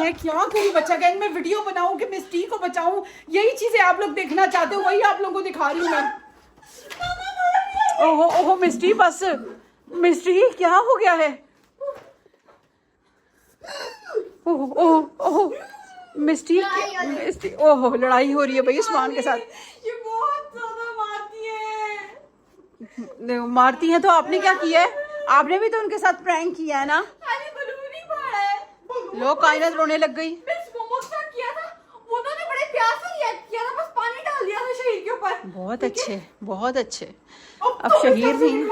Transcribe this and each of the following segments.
मैं क्या करूं बच्चा गैंग में वीडियो बनाऊं कि मिस्टी को बचाऊं, यही चीजें आप लोग देखना चाहते हो, वही आप लोगों को दिखा रही हूं मैं। ओहो ओहो मिस्टी बस, मिस्टी क्या हो गया है? ओहो ओहो ओहो मिस्टी मिस्टी, ओहो लड़ाई हो रही है भाई उस्मान के साथ। ये बहुत ज्यादा मारती है। मारती है तो आपने क्या किया है? आपने भी तो उनके साथ प्रैंक किया है ना। अरे बलून ही फाड़ा है। लोग कायनात रोने लग गई। मिस मोमो के साथ किया था, उन्होंने बड़े प्यार से रिएक्ट किया था, बस पानी डाल दिया था शहीद के ऊपर। बहुत अच्छे बहुत अच्छे। अब तो शहीद नहीं,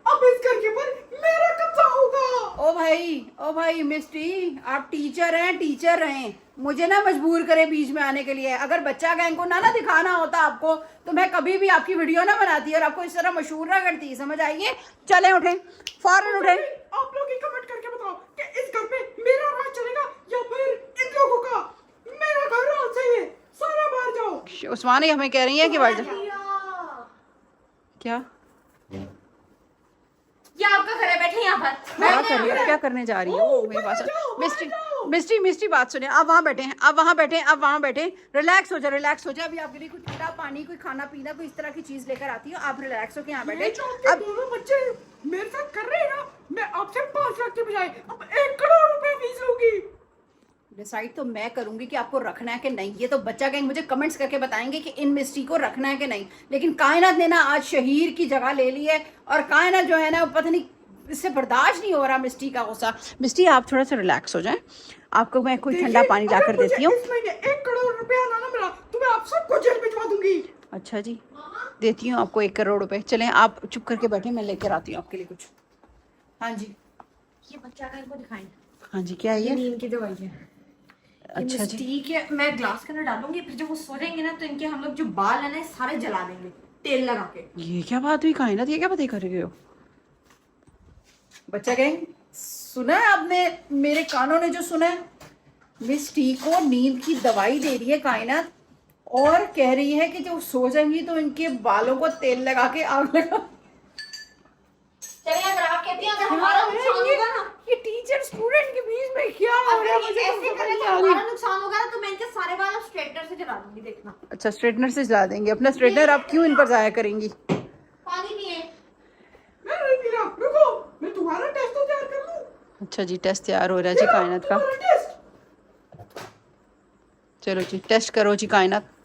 अब इस घर के ऊपर मेरा कब्जा होगा। ओ भाई मिस्टी, आप टीचर हैं, टीचर हैं, मुझे ना मजबूर करे बीच में आने के लिए। अगर बच्चा गैंग को ना दिखाना होता आपको, तो मैं कभी भी आपकी वीडियो ना बनाती और आपको इस तरह मशहूर ना करती, समझ आइए। चले उठे, फौरन उठे। आप लोग ही कमेंट करके बताओ कि इस घर पे मेरा राज चलेगा या फिर इन लोगों का। मेरा घर राज चाहिए, सारा बाहर जाओ। उस्मान ही हमें कह रही है कि बाहर जाओ। क्या ये आपका घर है, बैठे यहाँ पर। क्या कर रही हो, क्या करने जा रही हो मेरे पास? मिस्टी मिस्टी मिस्टी बात सुनिए, आप वहाँ बैठे हैं, आप वहाँ बैठे, आप वहाँ बैठे, रिलैक्स हो जाए, रिलैक्स हो जाए। अभी आपके लिए कुछ ठंडा पानी, कोई खाना पीना, कोई इस तरह की चीज लेकर आती हूँ, आप रिलैक्स हो के यहाँ बैठे। अब दोनों बच्चे मेरे साथ कर रहे हैं ना, मैं आपसे 5 लाख के बजाय अब 1 करोड़ रुपए फीस लूंगी। डिसाइड तो मैं करूंगी कि आपको रखना है कि नहीं। ये तो बच्चा गैंग मुझे कमेंट्स करके बताएंगे कि इन मिस्टी को रखना है कि नहीं। लेकिन कायनात ने ना आज शहीर की जगह ले ली है, और कायनात जो है ना पता नहीं, इससे बर्दाश्त नहीं हो रहा मिस्टी का गुस्सा। मिस्टी आप थोड़ा सा रिलैक्स हो जाए, आपको मैं कोई ठंडा पानी लाकर देती हूँ। इस महीने 1 करोड़ रुपया ना मिला तो मैं आप सबको जेल भिजवा दूंगी। अच्छा जी, देती हूँ आपको 1 करोड़ रुपए। चलें आप चुप करके बैठे, मैं लेकर आती हूँ आपके लिए कुछ। हाँ जी, ये बच्चा का इनको दिखाएं। हाँ जी, क्या है ये? नींद की दवाई है। अच्छा जी, ठीक है, मैं ग्लास के अंदर डालूंगी, फिर जब वो सो जाएंगे ना तो इनके हम लोग जो बाल है ना सारे जला देंगे तेल लगा के। ये क्या बात हुई कायनात, ये क्या बातें कर रहे हो? बच्चा गैंग सुना है आपने, मेरे कानों ने जो सुना है, मिस टी को नींद की दवाई दे रही है कायनात, और कह रही है कि जब सो जाएंगी तो इनके बालों को तेल लगा के आग लगा। चलिए अगर आप कहती हैं अगर हमारा नुकसान होगा ना, ये टीचर स्टूडेंट के बीच में क्या हो रहा है? मुझे ऐसे समझ करें नहीं तो आ रही। हमारा नुकसान होगा ना तो मैं इनके सारे बाल स्ट्रेटनर से जला दूंगी, देखना। अच्छा, स्ट्रेटनर से जला देंगे? अपना स्ट्रेटनर आप क्यों इन पर जाया करेंगी? पानी नहीं है, मैं नहीं पी रहा, रुको मैं तुम्हारा टेस्ट तो तैयार कर लूं। अच्छा जी, टेस्ट तैयार हो रहा है जी कायनात का। चलो जी, टेस्ट करो जी कायनात।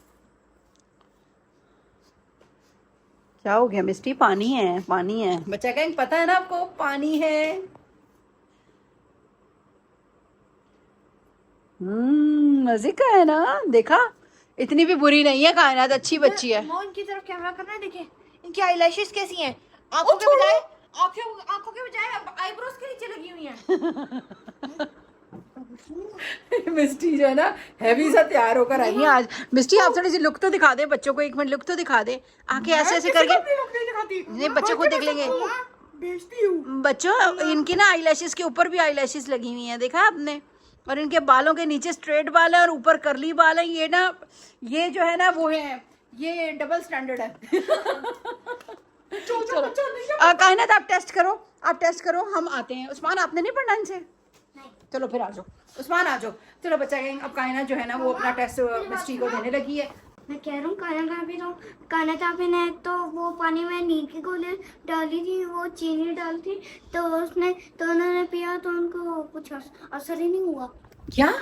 क्या हो गया मिस्टी? पानी है, पानी है। बच्चा गैंग पता है ना आपको, पानी है। मजे का है ना, देखा? इतनी भी बुरी नहीं है कायनात, अच्छी बच्ची है। मोहन की तरफ कैमरा करना, देखिए इनकी आईलैशेस कैसी हैं। आंखों के बजाय आंखों के बजाय आईब्रोज के नीचे लगी हुई हैं। मिस्टी जो है ना हैवी सा तैयार होकर आई है आज। मिस्टी आप थोड़ी सी लुक तो दिखा दे बच्चों को, 1 मिनट लुक तो दिखा दे, आंखें ऐसे ऐसे करके। नहीं, बच्चों को देख लेंगे। बच्चों इनकी ना आईलैशेस के ऊपर भी आईलैशेस लगी हुई हैं, देखा आपने? और इनके बालों के नीचे स्ट्रेट बाल है और ऊपर करली बाल है। ये ना, ये जो है ना वो है, ये डबल स्टैंडर्ड है। चलो कायनात आप टेस्ट करो, आप टेस्ट करो, हम आते हैं। उस्मान आपने नहीं पढ़ना इनसे? चलो फिर आ जाओ उस्मान, आ जाओ। चलो बच्चा गैंग, अब कायनात जो है ना वो अपना टेस्ट मिस्टी को देने लगी है। मैं कह रहा हूँ कायनात आपी ने तो वो पानी में नींद की गोली डाली थी, वो चीनी डाली थी, तो उन्होंने पिया तो उनको कुछ असर ही नहीं हुआ। क्या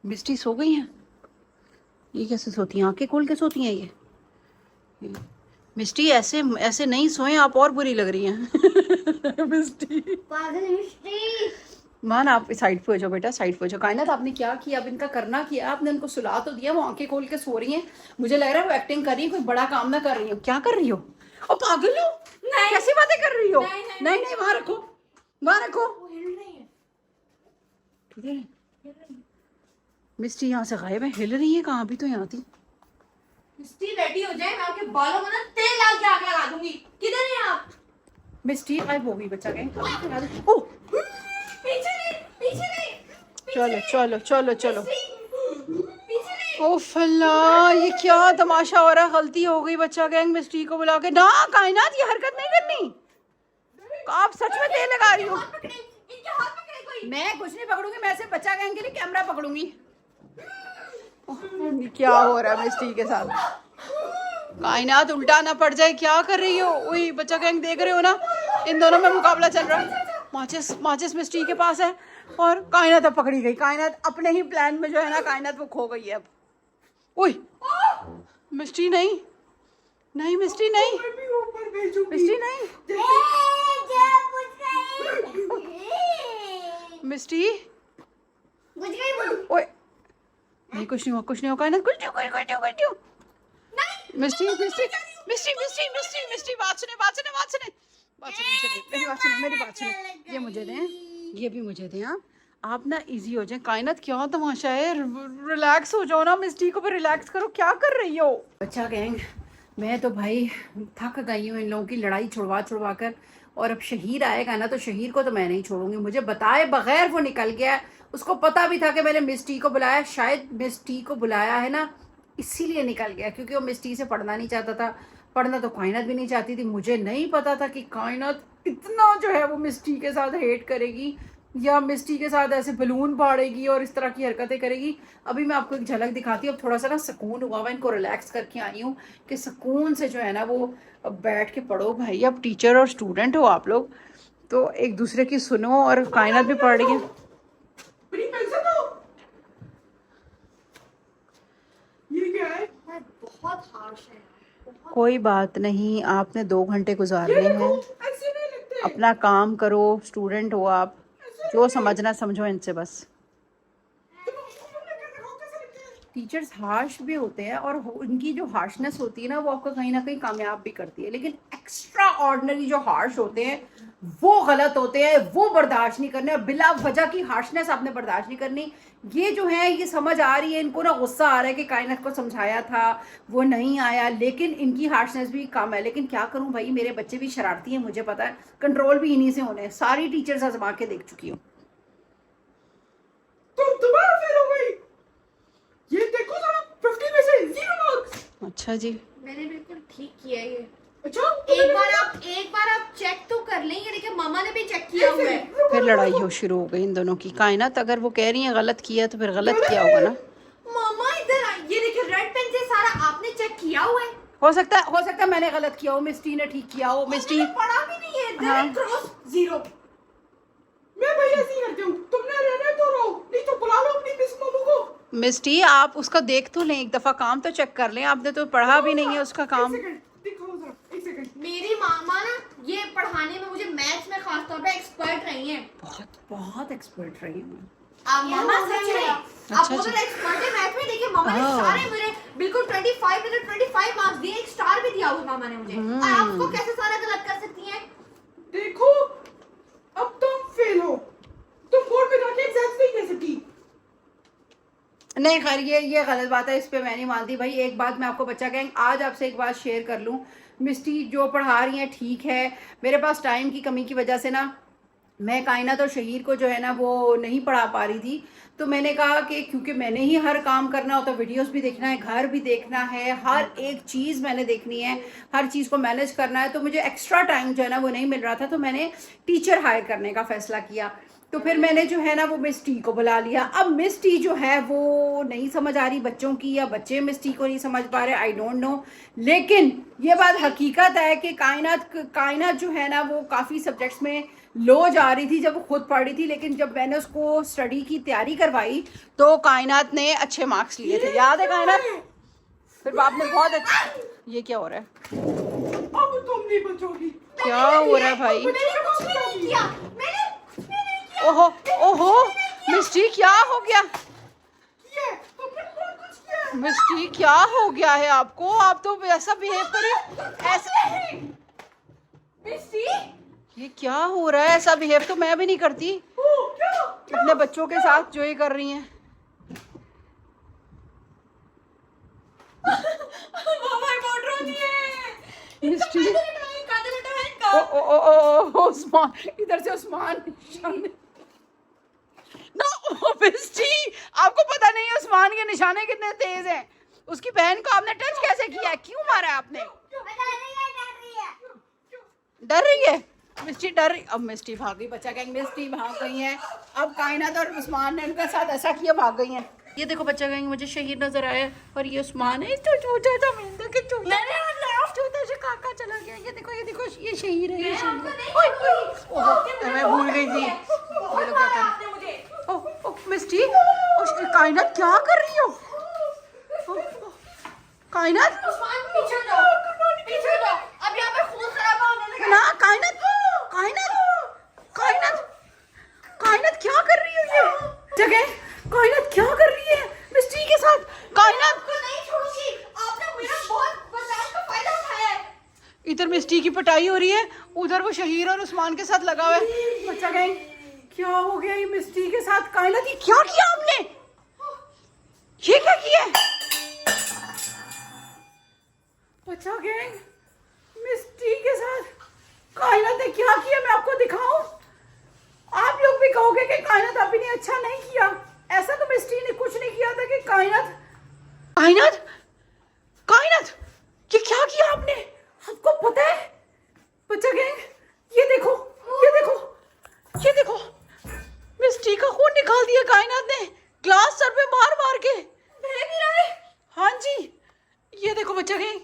मिस्टी सो गई हैं? ये कैसे सोती हैं? आंखें खोल के सोती हैं ये? मिस्टी ऐसे ऐसे नहीं सोए, आप और बुरी लग रही हैं। मिस्टी पागल मिस्टी। मान आप साइड पे हो जाओ बेटा, साइड पे हो जाओ। कायनात आपने क्या किया? अब इनका करना किया आपने, उनको सुला तो दिया, वो आंखें खोल के सो रही हैं। मुझे लग रहा है वो एक्टिंग कर रही है, कोई बड़ा काम ना कर रही हो। क्या कर रही हो? ओ पागल हो, कैसी बातें कर रही हो? नहीं, वहां रखो, वहां रखो। मिस्टी यहाँ से गायब है, हिल रही है कहाँ? भी तो यहाँ थी। मिस्टी रेडी हो जाए, मैं आपके बालों में ना तेल डाल के आग लगा दूंगी। किधर हैं आप? मिस्टी गायब हो गई बच्चा गए। ओ पीछे नहीं। चलो चलो चलो चलो। पीछे नहीं। ओ फल्ला, ये क्या तमाशा हो रहा है? गलती हो गई बच्चा गैंग, मिस्टी को बुला के। ना कायनात, ये हरकत नहीं करनी। आप सच में तेल लगा रही हो? इनके हाथ पकड़े, मैं कुछ नहीं पकड़ूंगी, मैं सिर्फ बच्चा गैंग के लिए कैमरा पकड़ूंगी। क्या हो रहा है मिस्टी के साथ? कायनात उल्टा ना पड़ जाए, क्या कर रही हो? वही बच्चा गैंग देख रहे हो ना, इन दोनों में मुकाबला चल रहा है। माचिस मिस्टी के पास है और कायनात अब पकड़ी गई। कायनात अपने ही प्लान में जो है ना, कायनात वो खो गई है अब। ओए मिस्टी नहीं, नहीं मिस्टी नहीं, मिस्टी नहीं, मिस्टी ओए नहीं, कुछ नहीं हुआ, कुछ नहीं हुआ कायनात, कुछ नहीं हुआ, कुछ नहीं हुआ, कुछ नहीं हुआ। मिस्टी मिस्टी मिस्टी मिस्टी मिस्टी मिस्टी बात सुने, बात सुने, बात सुने, बात सुने, मेरी बात सुने, मेरी बात सुने। ये मुझे दें, ये भी मुझे दें। आप ना इजी हो जाए। कायनात क्या तमाशा है, रिलैक्स हो जाओ ना, मिस्टी को भी रिलैक्स करो। क्या कर रही हो? बच्चा गैंग, मैं तो भाई थक गई हूँ इन लोगों की लड़ाई छुड़वा छुड़वा कर। और अब शहीर आएगा ना, तो शहीर को तो मैं नहीं छोड़ूंगी। मुझे बताए बगैर वो निकल गया। उसको पता भी था कि मैंने मिस्टी को बुलाया, शायद मिस्टी को बुलाया है ना, इसीलिए निकल गया, क्योंकि वो मिस्टी से पढ़ना नहीं चाहता था। पढ़ना तो कायनात भी नहीं चाहती थी। मुझे नहीं पता था कि कायनात इतना जो है वो मिस्टी के साथ हेट करेगी या मिस्टी के साथ ऐसे बलून फाड़ेगी और इस तरह की हरकतें करेगी। अभी मैं आपको एक झलक दिखाती हूँ। अब थोड़ा सा ना सुकून हुआ, मैं इनको रिलैक्स करके आई हूँ कि सुकून से जो है ना वो अब बैठ के पढ़ो भाई। अब टीचर और स्टूडेंट हो आप लोग, तो एक दूसरे की सुनो। और कायनात भी पढ़ रही है। बहुत हार्श है। कोई बात नहीं, आपने 2 घंटे गुजारने हैं, अपना काम करो। स्टूडेंट हो आप, जो समझना समझो इनसे बस। टीचर्स हार्श भी होते हैं और उनकी जो हार्शनेस होती है ना, वो आपको कहीं ना कहीं कामयाब भी करती है। लेकिन एक्स्ट्रा ऑर्डिनरी जो हार्श होते हैं वो गलत होते हैं, वो बर्दाश्त नहीं करने। और बिला वजह की हार्शनेस आपने बर्दाश्त नहीं करनी। ये जो है ये समझ आ रही है इनको ना, गुस्सा आ रहा है कि कायनात को समझाया था वो नहीं आया, लेकिन इनकी हार्शनेस भी कम है। लेकिन क्या करूं भाई, मेरे बच्चे भी शरारती हैं, मुझे पता है। कंट्रोल भी इन्हीं से होने हैं। सारी टीचर्स आजमा के देख चुकी हूँ। तुम दोबारा फेल हो गई। ये देखो जरा, 50 में से 0 मार्क्स। अच्छा जी, मैंने बिल्कुल ठीक किया ये। अच्छा, एक बार आप चेक तो कर लें। ये देखिए मामा ने भी चेक किया हुआ है। फिर लड़ाई हो शुरू हो गई इन दोनों की। कायनात अगर वो कह रही है गलत किया तो फिर गलत किया होगा ना। मामा इधर आइए, ये देखिए रेड पेन से सारा आपने चेक किया हुआ है। हो सकता है मैंने गलत किया हो, मिस्टी ने ठीक किया हो। मिस्टी मैंने पढ़ा भी नहीं है। हाँ। क्रॉस 0। मैं भैया ऐसे ही करती हूँ। तुमने रहने तो रहो, नहीं तो बुला लो अपनी मिस मोमो को। मिस्टी आप उसका देख तो लें, एक दफा काम तो चेक कर लें। आपने तो पढ़ा भी नहीं है उसका काम। एक सेकंड दिखाओ जरा, एक सेकंड। मेरी मामा ना ये पढ़ाने में, मुझे मैथ्स में खास तौर पे एक्सपर्ट रही हैं। बहुत बहुत एक्सपर्ट रही हूँ। आप मामा सच में आप अच्छा बहुत जी। एक्सपर्ट है मैथ में। देखिए मामा ने हाँ। सारे मेरे बिल्कुल 25 में 25 मार्क्स दिए, एक स्टार भी दिया हुआ मामा ने मुझे। और आप उसको कैसे सारा गलत कर सकती हैं? देखो, अब तुम फेल हो। तुम बोर्ड पे जाके एग्जाम्स नहीं दे सकती। नहीं खैर, ये गलत बात है, इस पे मैं नहीं मानती भाई। एक बात मैं आपको बच्चा गैंग आज आपसे एक बात शेयर कर लूँ। मिस्टी जो पढ़ा रही हैं ठीक है, मेरे पास टाइम की कमी की वजह से ना मैं कायनात और शहीर को जो है ना वो नहीं पढ़ा पा रही थी। तो मैंने कहा कि क्योंकि मैंने ही हर काम करना होता, वीडियोस भी देखना है, घर भी देखना है, हर एक चीज़ मैंने देखनी है, हर चीज़ को मैनेज करना है, तो मुझे एक्स्ट्रा टाइम जो है ना वो नहीं मिल रहा था। तो मैंने टीचर हायर करने का फैसला किया। तो फिर मैंने जो है ना वो मिस टी को बुला लिया। अब मिस टी जो है वो नहीं समझ आ रही बच्चों की, या बच्चे मिस टी को नहीं समझ पा रहे, आई डोंट नो। लेकिन ये बात हकीकत है कि कायनात जो है ना वो काफ़ी सब्जेक्ट्स में लो जा रही थी जब वो खुद पढ़ रही थी। लेकिन जब मैंने उसको स्टडी की तैयारी करवाई तो कायनात ने अच्छे मार्क्स लिए थे, याद है कायनात? फिर बाप ने बहुत अच्छा। ये क्या हो रहा है? अब तुम नहीं बचोगी। क्या हो रहा है भाई? मैंने कुछ भी नहीं किया। मैंने कुछ भी नहीं किया। ओहो ओहो मिस्टी क्या हो गया? ये तुमने बहुत कुछ किया। मिस्टी क्या हो गया है आपको? आप तो ऐसा बिहेव करें ऐसे। मिस्टी ये क्या हो रहा है? ऐसा बिहेव तो मैं भी नहीं करती क्या? अपने बच्चों के साथ जो ये कर रही हैं। मामा बहुत रोती है। मिस्टी कादर ओ ओ ओ ओ उस्मान, इधर से उस्मान नो मिस्टी, आपको पता नहीं है उस्मान के निशाने कितने तेज हैं। उसकी बहन को आपने टच कैसे किया? क्यों मारा है आपने? डर रही है? मिस्टी डर रही, अब मिस्टी भाग गई, बच्चा गैंग मिस्टी भाग गई है। अब कायनात और उस्मान ने उनके साथ ऐसा किया, भाग गई हैं। ये देखो बच्चा गैंग मुझे शहीद नजर आया और ये उस्मान है, तो छोटा सा मेंढक के छोटा से काका चला गया। ये देखो ये शहीद है, ये शहीद है। ओह मैं भूल गई थी। ये लोग क्या कर रहे हैं? ओह मिस्टी, कायनात क्या कर रही हो? कायनात पीछे जाओ, अब यहाँ पे खून खराबा होने लगा। ना, कायनात क्या कर रही हो ये जगह? कायनात क्या कर रही है मिस्टी के साथ? कायनात आपको नहीं छोड़ूंगी, आपने मेरा बहुत बचाव का फायदा उठाया है। इधर मिस्टी की पिटाई हो रही है, उधर वो शहीर और उस्मान के साथ लगा हुआ है। बच्चा गैंग क्या हो गया ये मिस्टी के साथ? कायनात ये क्या किया आपने? ये क्या किया? बच्चा गैंग मिस्टी के साथ कायनात ने क्या किया? मैं आपको दिखाऊं? आप लोग भी कहोगे कि कायनात अभी ने अच्छा नहीं किया। ऐसा तो मिस्टी ने कुछ नहीं किया था कि कायनात ये क्या किया आपने? आपको पता है बच्चा गैंग, ये देखो मिस्टी का खून निकाल दिया कायनात ने, ग्लास सर पे मार के। मेरे भी रहे। हाँ जी, ये देखो बच्चा गैंग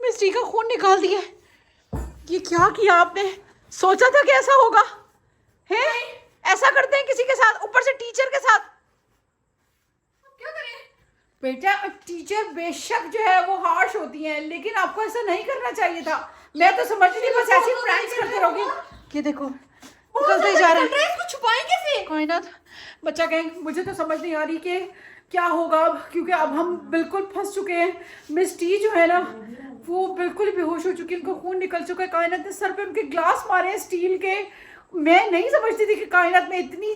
मिस्टी का खून निकाल दिया। ये क्या किया आपने? सोचा था कि ऐसा होगा? है ऐसा करते हैं किसी के साथ, ऊपर से टीचर के साथ? क्या करें? बेटा टीचर बेशक जो है वो हार्श होती हैं, लेकिन आपको ऐसा नहीं करना चाहिए था। मैं तो समझती थी बस ऐसे प्रैंक्स करते रहोगे। ये देखो निकलते जा रहे हैं। इसको छुपाएं कैसे? कायनात बच्चा गैंग मुझे तो समझ नहीं आ रही कि क्या होगा अब, क्योंकि अब हम बिल्कुल फंस चुके हैं। मिस टी जो है ना वो बिल्कुल बेहोश हो चुकी है, उनका खून निकल चुका है। कायनात ने सर पे उनके ग्लास मारे हैं स्टील के। मैं नहीं समझती थी कि कायनात में इतनी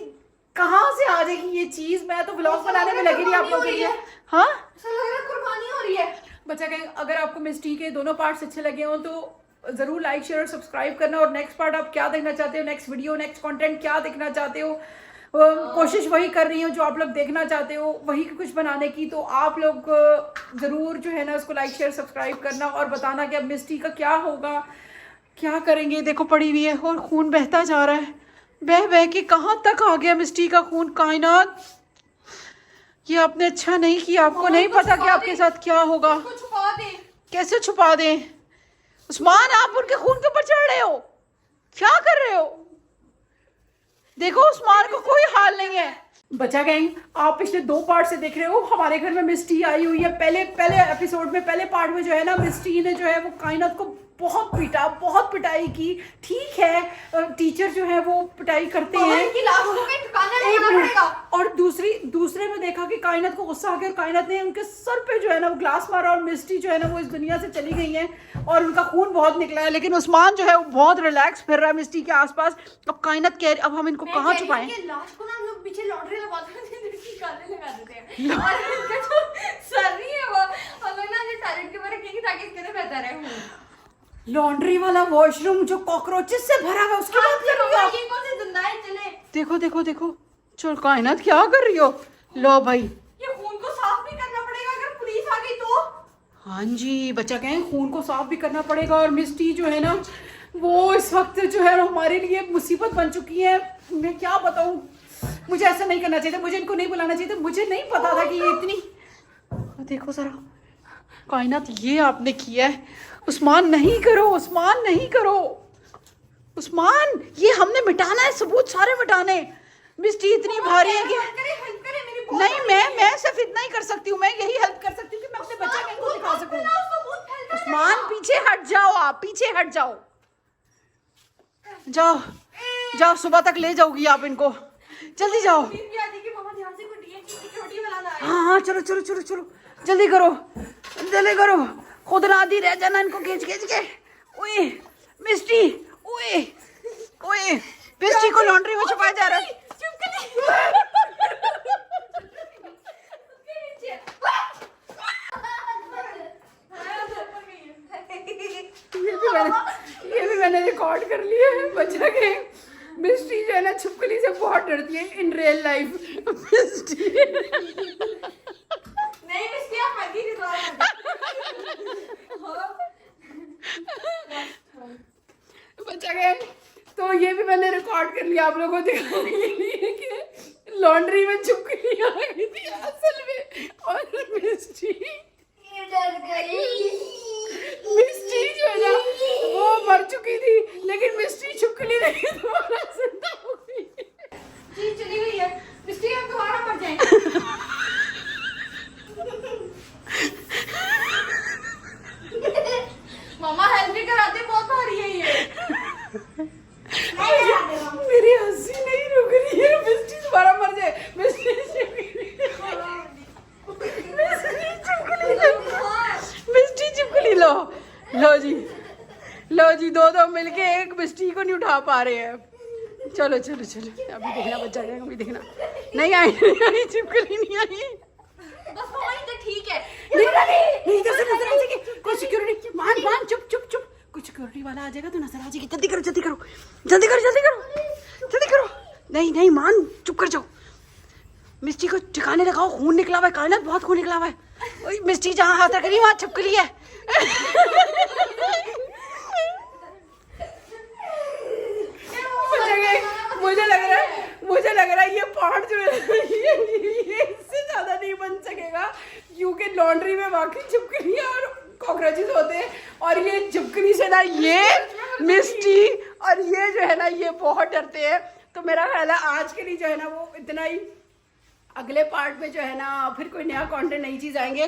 कहाँ से आ जाएगी ये चीज। मैं तो व्लॉग बनाने में लगी रही आप लोगों के लिए। हाँ ऐसा लग रहा है कुर्बानी हो रही है। बच्चा गैंग अगर आपको मिस टी के दोनों पार्ट्स अच्छे लगे हो तो जरूर लाइक शेयर और सब्सक्राइब करना। और नेक्स्ट पार्ट आप क्या देखना चाहते हो, नेक्स्ट वीडियो नेक्स्ट कंटेंट क्या देखना चाहते हो, कोशिश वही कर रही हूँ जो आप लोग देखना चाहते हो, वही कुछ बनाने की। तो आप लोग ज़रूर जो है ना उसको लाइक शेयर सब्सक्राइब करना और बताना कि अब मिस टी का क्या होगा, क्या करेंगे। देखो पड़ी हुई है और खून बहता जा रहा है, बह के कहाँ तक आ गया मिस टी का खून। कायनात ये आपने अच्छा नहीं किया, आपको नहीं पता कि आपके साथ क्या होगा। छुपा दे। कैसे छुपा दें? उस्मान आप उनके खून के ऊपर चढ़ रहे हो, क्या कर रहे हो? देखो उस्मान को कोई हाल नहीं है। बच्चा गैंग आप पिछले 2 पार्ट से देख रहे हो, हमारे घर में मिस टी आई हुई है। पहले एपिसोड में पहले पार्ट में जो है ना मिस टी ने जो है वो कायनात को बहुत पीटा, बहुत पिटाई की। ठीक है टीचर जो है वो पिटाई करते हैं। एक मिनट। और दूसरे में देखा कि कायनात को गुस्सा आ गया और कायनात ने उनके सर पे जो है ना वो ग्लास मारा और मिस टी जो है ना वो इस दुनिया से चली गई है और उनका खून बहुत निकला है। लेकिन उस्मान जो है वो बहुत रिलैक्स फिर रहा है मिस टी के आसपास। अब कायनात कह रही अब हम इनको कहाँ छुपाएं? लाश को ना हम लोग पीछे लॉटरी लगाते हैं, गाने लगा देते हैं और इनका जो सर नहीं है वो हम लोग ना टॉयलेट के ऊपर रखेंगे ताकि इसके अंदर बहता रहे। लॉन्ड्री वाला वॉशरूम जो कॉकरोचेस से भरा हुआ उसकी बात कर रही हो आप? ये कौन से जिंदा है? चले देखो चल कायनात क्या कर रही हो? लो भाई ये खून को साफ भी करना पड़ेगा अगर पुलिस आ गई तो। हाँ जी बच्चा कहें खून को साफ भी करना पड़ेगा। और मिस टी जो है ना वो इस वक्त जो है हमारे लिए मुसीबत बन चुकी है। मैं क्या बताऊं, मुझे ऐसा नहीं करना चाहिए था, मुझे इनको नहीं बुलाना चाहिए था, मुझे नहीं पता था कि ये इतनी। देखो जरा कायनात ये आपने किया है। उस्मान नहीं करो, उस्मान नहीं करो, उस्मान ये हमने मिटाना है, सबूत सारे मिटाने। मिस टी इतनी भारी है कि नहीं मैं सिर्फ इतना ही कर सकती हूँ, मैं यही हेल्प कर सकती हूँ कि मैं अपने बच्चे को दिखा सकूँ। उस्मान पीछे हट जाओ, आप पीछे हट जाओ, जाओ सुबह तक ले जाओगी आप इनको, जल्दी जाओ। हाँ चलो जल्दी करो, खुद राधी रह जाना इनको खींच के। ओए मिस्टी, ओए मिस्टी को लॉन्ड्री में छुपाया जा रहा है। ये भी मैंने रिकॉर्ड कर लिया है। बच्चा के मिस्टी जो है ना छिपकली से बहुत डरती है इन रियल लाइफ। मिस्टी नहीं मिस्टी आप मत ही बच्चा के तो ये भी मैंने रिकॉर्ड कर लिया आप लोगों को दिखाने के लिए कि लॉन्ड्री में छिपकली आ गई थी असल में। और मिस्टी जो है ना वो मर चुकी थी, लेकिन मिस्टी छिपकली नहीं दोबारा जिंदा हो गई। चीज चली गई है, मिस्टी अब दोबारा मर जाएंगे। मामा हेल्प भी कराते, बहुत भारी है ये। मेरी हंसी नहीं रुक रही है, मिस्टी दोबारा मर जाए। मिस्टी चिपकली लो, लो जी, लो जी, दो मिलके एक मिस्टी को नहीं उठा पा रहे हैं। चलो चलो चलो, अभी देखना बच्चा जाएगा, अभी देखना। नहीं आई चिपकली नहीं आई। बस मामा ये तो ठीक है। नहीं नजर आ जाएगी, कोई सिक्योरिटी, मान चुप चुप चुप, कोई सिक्योरिटी वाला आ जाएगा तो नजर आ जाएगी। जल्दी करो जल्दी करो जल्दी करो जल्दी करो जल्दी करो। नहीं मान, चुप कर जाओ। मिस्टी को ठिकाने लगाओ, खून निकला हुआ है, कायनात बहुत खून निकला हुआ है। ओए मिस्टी जहाँ हाथ रख रही है वहाँ छिपकली है। मुझे लग रहा है ये पॉट जो है ये इससे ज्यादा नहीं बन सकेगा, क्योंकि लॉन्ड्री में वाकई छिपकली और कॉकरोचेस होते हैं, और ये छिपकली से ना ये मिस्टी और ये जो है ना ये बहुत डरते हैं। तो मेरा ख्याल है आज के लिए जो है ना वो इतना ही। अगले पार्ट में जो है ना फिर कोई नया कंटेंट, नई चीज आएंगे।